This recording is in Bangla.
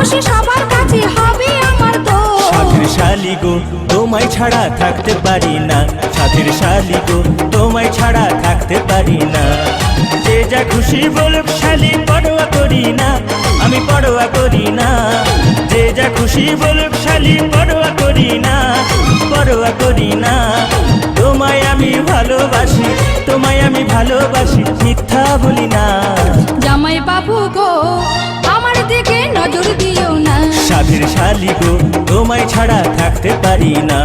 খুশি সবার কাছে হবে আমার তো। সাধের শালি গো তোমায় ছাড়া থাকতে পারি না, সাধের শালি গো তোমায় ছাড়া থাকতে পারি না। যে যা খুশি বলুক শালি পরোয়া করি না, আমি পরোয়া করি না। যে যা খুশি বলুক শালি পরোয়া করি না, পরোয়া করি না। তোমায় আমি ভালোবাসি, তোমায় আমি ভালোবাসি, মিথ্যা বলি না। জামাই বাবু গো আমার দিকে নজর দিও না। সাধের শালি গো তোমায় ছাড়া থাকতে পারি না।